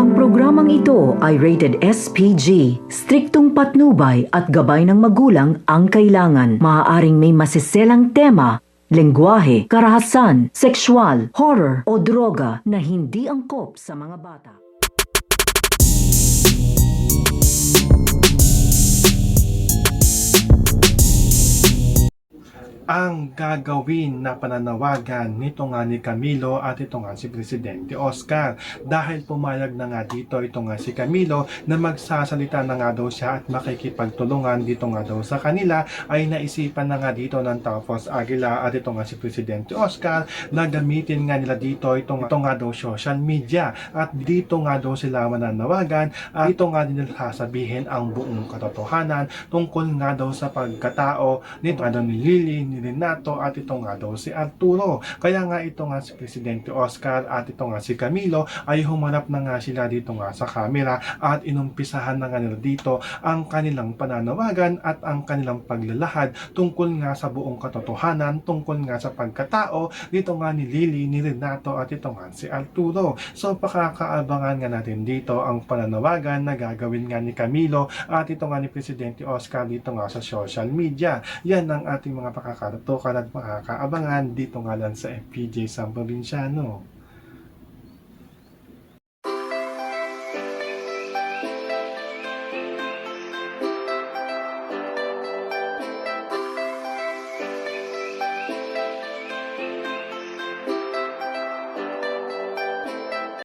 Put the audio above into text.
Ang programang ito ay rated SPG. Striktong patnubay at gabay ng magulang ang kailangan. Maaaring may masiselang tema, lengguwahe, karahasan, sexual, horror o droga na hindi angkop sa mga bata. Ang gagawin na pananawagan nito nga ni Camilo at ito nga si Presidente Oscar, dahil pumayag na nga dito ito nga si Camilo na magsasalita na nga daw siya at makikipagtulungan dito nga daw sa kanila, ay naisipan na nga dito ng Taufos Aguila at ito nga si Presidente Oscar na gamitin nga nila dito ito nga daw social media, at dito nga daw sila mananawagan at ito nga din nila sasabihin ang buong katotohanan tungkol nga daw sa pagkatao nito nga daw ni Lily, ni Renato at ito nga daw si Arturo. Kaya nga ito nga si Presidente Oscar at ito nga si Camilo ay humarap na nga sila dito nga sa camera at inumpisahan na nga nila dito ang kanilang pananawagan at ang kanilang paglalahad tungkol nga sa buong katotohanan, tungkol nga sa pagkatao dito nga ni Lily, ni Renato at ito nga si Arturo. So pakakaabangan nga natin dito ang pananawagan na gagawin nga ni Camilo at ito nga ni Presidente Oscar dito nga sa social media. Yan ang ating mga pakakatukan at makakaabangan dito nga lang sa FPJ San Provinciano.